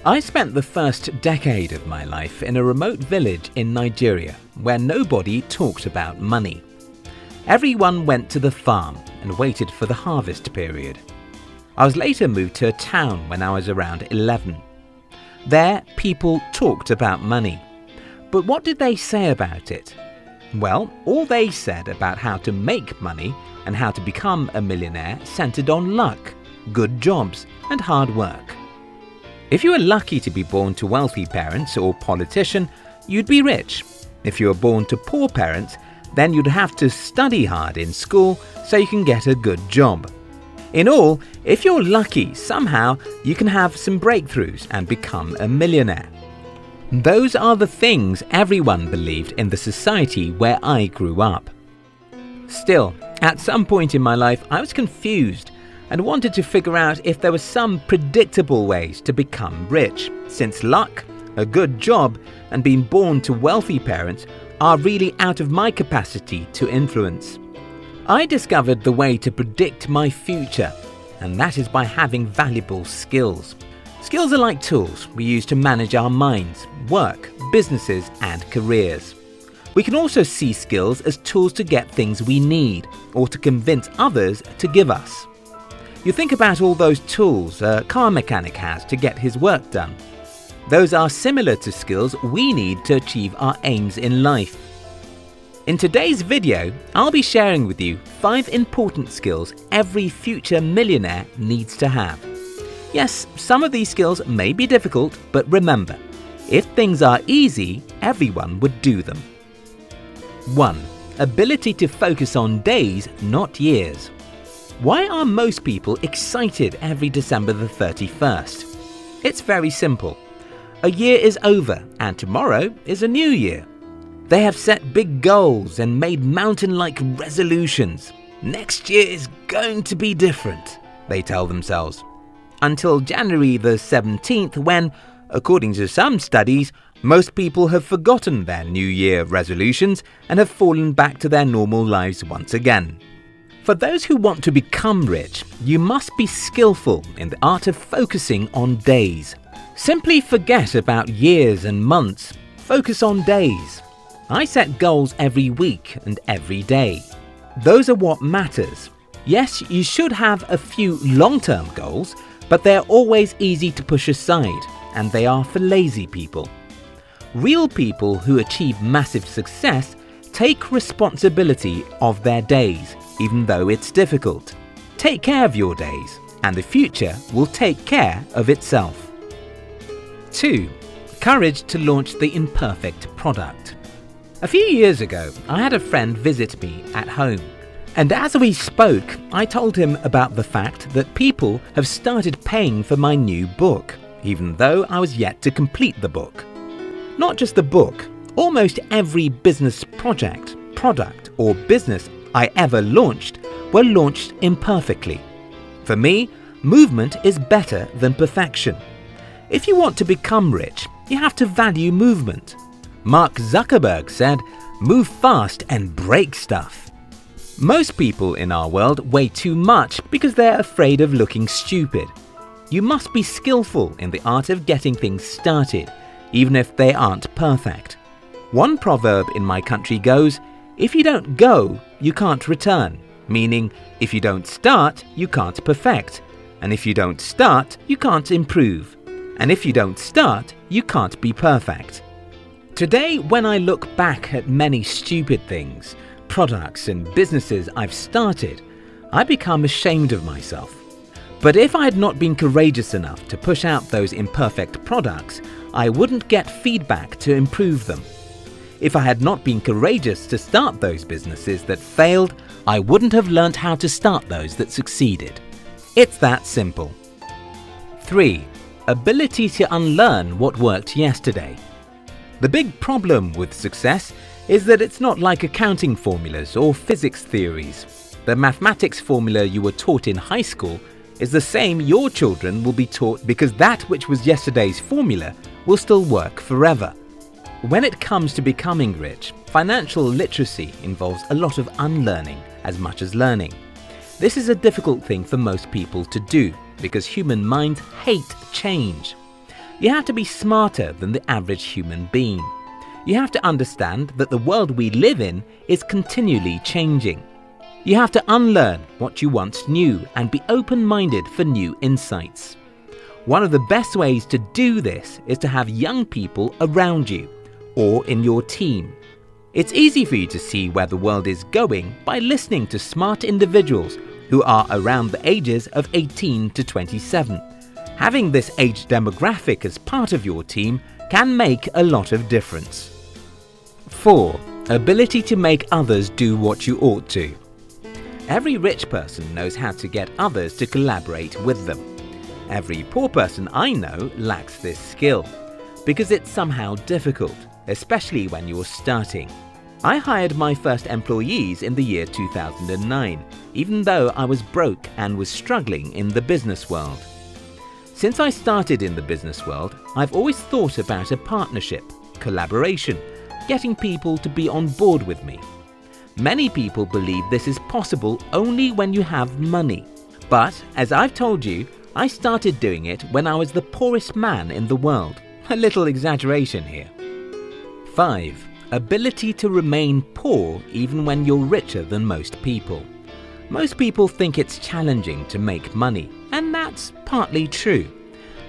I spent the first decade of my life in a remote village in Nigeria where nobody talked about money. Everyone went to the farm and waited for the harvest period. I was later moved to a town when I was around 11. There, people talked about money. But what did they say about it? Well, all they said about how to make money and how to become a millionaire centered on luck, good jobs, and hard work. If you were lucky to be born to wealthy parents or politician, you'd be rich. If you were born to poor parents, then you'd have to study hard in school so you can get a good job. In all, if you're lucky, somehow you can have some breakthroughs and become a millionaire. Those are the things everyone believed in the society where I grew up. Still, at some point in my life, I was confused and wanted to figure out if there were some predictable ways to become rich, since luck, a good job, and being born to wealthy parents are really out of my capacity to influence. I discovered the way to predict my future, and that is by having valuable skills. Skills are like tools we use to manage our minds, work, businesses, and careers. We can also see skills as tools to get things we need, or to convince others to give us. You think about all those tools a car mechanic has to get his work done. Those are similar to skills we need to achieve our aims in life. In today's video, I'll be sharing with you 5 important skills every future millionaire needs to have. Yes, some of these skills may be difficult, but remember, if things are easy, everyone would do them. 1. Ability to focus on days, not years. Why are most people excited every December the 31st? It's very simple. A year is over and tomorrow is a new year. They have set big goals and made mountain-like resolutions. Next year is going to be different, they tell themselves. Until January the 17th when, according to some studies, most people have forgotten their New Year resolutions and have fallen back to their normal lives once again. For those who want to become rich, you must be skillful in the art of focusing on days. Simply forget about years and months. Focus on days. I set goals every week and every day. Those are what matters. Yes, you should have a few long-term goals, but they're always easy to push aside, and they are for lazy people. Real people who achieve massive success take responsibility of their days, even though it's difficult. Take care of your days, and the future will take care of itself. 2. Courage to launch the imperfect product. A few years ago, I had a friend visit me at home, and as we spoke, I told him about the fact that people have started paying for my new book, even though I was yet to complete the book. Not just the book, almost every business project, product, or business I ever launched were launched imperfectly. For me, movement is better than perfection. If you want to become rich, you have to value movement. Mark Zuckerberg said, "Move fast and break stuff." Most people in our world weigh too much because they're afraid of looking stupid. You must be skillful in the art of getting things started, even if they aren't perfect. One proverb in my country goes, "If you don't go, you can't return," meaning if you don't start, you can't perfect, and if you don't start, you can't improve, and if you don't start, you can't be perfect. Today, when I look back at many stupid things, products and businesses I've started, I become ashamed of myself. But if I had not been courageous enough to push out those imperfect products, I wouldn't get feedback to improve them. If I had not been courageous to start those businesses that failed, I wouldn't have learnt how to start those that succeeded. It's that simple. 3. Ability to unlearn what worked yesterday. The big problem with success is that it's not like accounting formulas or physics theories. The mathematics formula you were taught in high school is the same your children will be taught, because that which was yesterday's formula will still work forever. When it comes to becoming rich, financial literacy involves a lot of unlearning as much as learning. This is a difficult thing for most people to do because human minds hate change. You have to be smarter than the average human being. You have to understand that the world we live in is continually changing. You have to unlearn what you once knew and be open-minded for new insights. One of the best ways to do this is to have young people around you or in your team. It's easy for you to see where the world is going by listening to smart individuals who are around the ages of 18 to 27. Having this age demographic as part of your team can make a lot of difference. 4. Ability to make others do what you ought to. Every rich person knows how to get others to collaborate with them. Every poor person I know lacks this skill because it's somehow difficult, especially when you're starting. I hired my first employees in the year 2009, even though I was broke and was struggling in the business world. Since I started in the business world, I've always thought about a partnership, collaboration, getting people to be on board with me. Many people believe this is possible only when you have money. But, as I've told you, I started doing it when I was the poorest man in the world. A little exaggeration here. 5. Ability to remain poor even when you're richer than most people. Most people think it's challenging to make money, and that's partly true.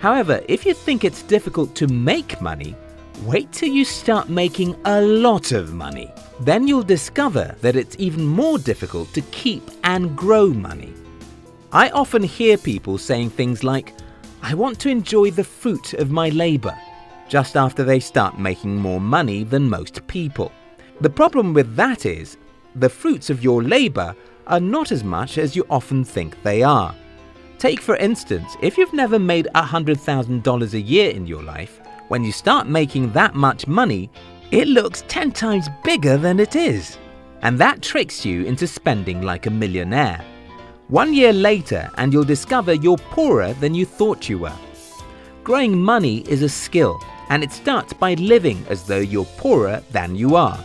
However, if you think it's difficult to make money, wait till you start making a lot of money. Then you'll discover that it's even more difficult to keep and grow money. I often hear people saying things like, "I want to enjoy the fruit of my labor," just after they start making more money than most people. The problem with that is, the fruits of your labor are not as much as you often think they are. Take for instance, if you've never made $100,000 a year in your life, when you start making that much money, it looks 10 times bigger than it is. And that tricks you into spending like a millionaire. 1 year later and you'll discover you're poorer than you thought you were. Growing money is a skill, and it starts by living as though you're poorer than you are.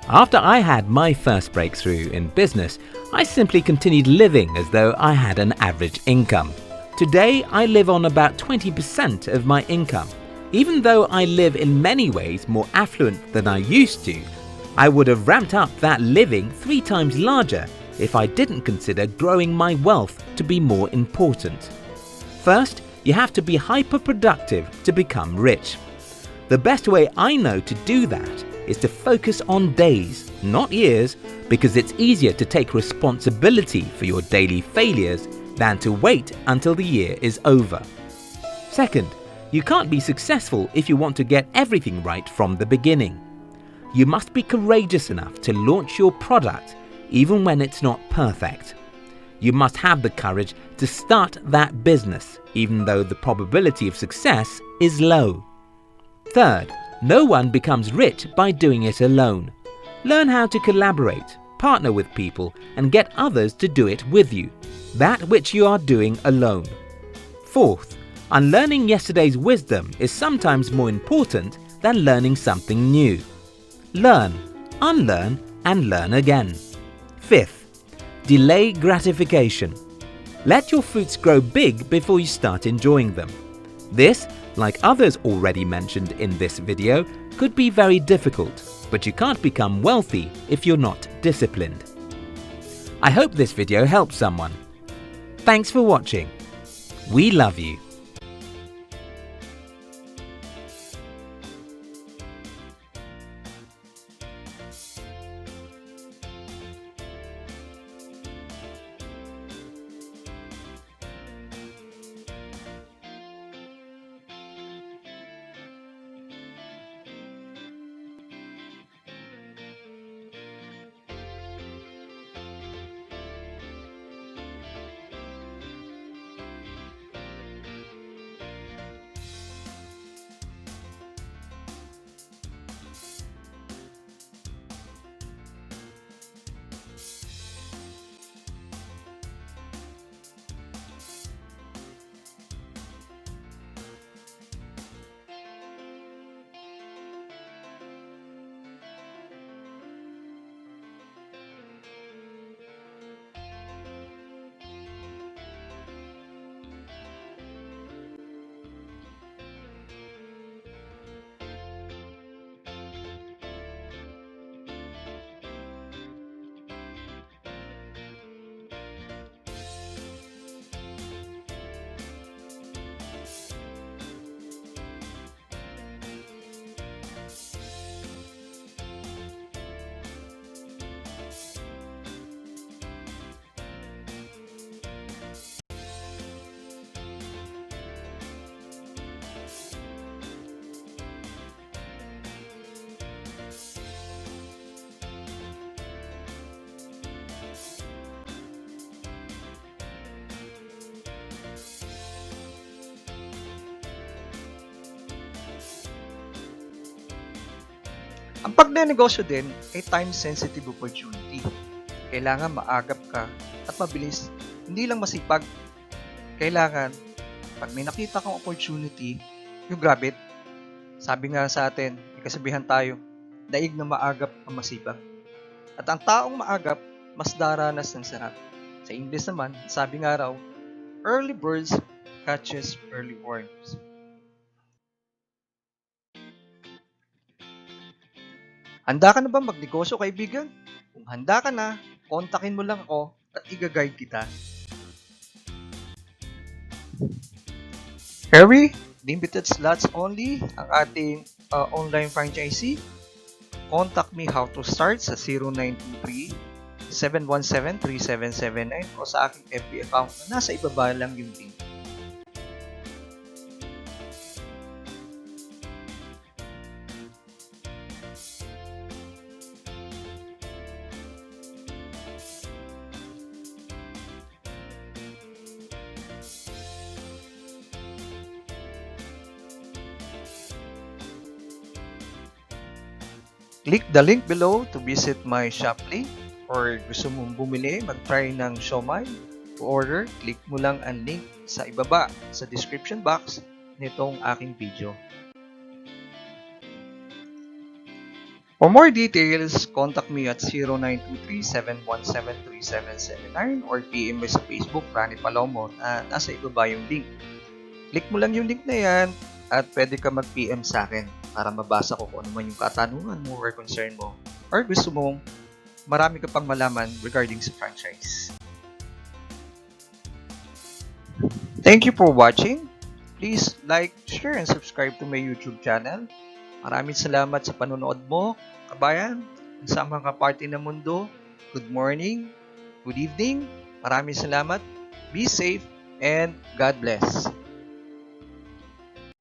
After I had my first breakthrough in business, I simply continued living as though I had an average income. Today, I live on about 20% of my income. Even though I live in many ways more affluent than I used to, I would have ramped up that living 3 times larger if I didn't consider growing my wealth to be more important. First, you have to be hyper-productive to become rich. The best way I know to do that is to focus on days, not years, because it's easier to take responsibility for your daily failures than to wait until the year is over. Second, you can't be successful if you want to get everything right from the beginning. You must be courageous enough to launch your product even when it's not perfect. You must have the courage to start that business even though the probability of success is low. Third, no one becomes rich by doing it alone. Learn how to collaborate, partner with people, and get others to do it with you, that which you are doing alone. Fourth, unlearning yesterday's wisdom is sometimes more important than learning something new. Learn, unlearn, and learn again. Fifth, delay gratification. Let your fruits grow big before you start enjoying them. This, like others already mentioned in this video, could be very difficult, but you can't become wealthy if you're not disciplined. I hope this video helped someone. Thanks for watching. We love you. Ang pagnenegosyo din ay time-sensitive opportunity. Kailangan maagap ka at mabilis, hindi lang masipag. Kailangan, pag may nakita kang opportunity, yung grab it. Sabi nga sa atin, may kasabihan tayo, daig na maagap ang masipag. At ang taong maagap, mas daranas ng sarap. Sa English naman, sabi nga raw, early birds catches early worms. Handa ka na ba magnegosyo, kaibigan? Kung handa ka na, kontakin mo lang ako at i-guide kita. Harry, limited slots only ang ating online franchisee. Contact me how to start sa 0923-717-3779 o sa aking FB account na nasa ibaba lang yung link. Click the link below to visit my shop link, or gusto mong bumili, mag-try ng Siomai, to order, click mo lang ang link sa ibaba sa description box nitong aking video. For more details, contact me at 0923-717-3779 or PM me sa Facebook, Rani Palomo, na nasa ibaba yung link. Click mo lang yung link na yan at pwede ka mag-PM sa akin para mabasa ko kung ano man yung katanungan mo or concern mo, or gusto mong marami ka pang malaman regarding sa franchise. Thank you for watching. Please like, share, and subscribe to my YouTube channel. Maraming salamat sa panonood mo, kabayan, sa mga party ng mundo. Good morning, good evening. Maraming salamat. Be safe and God bless.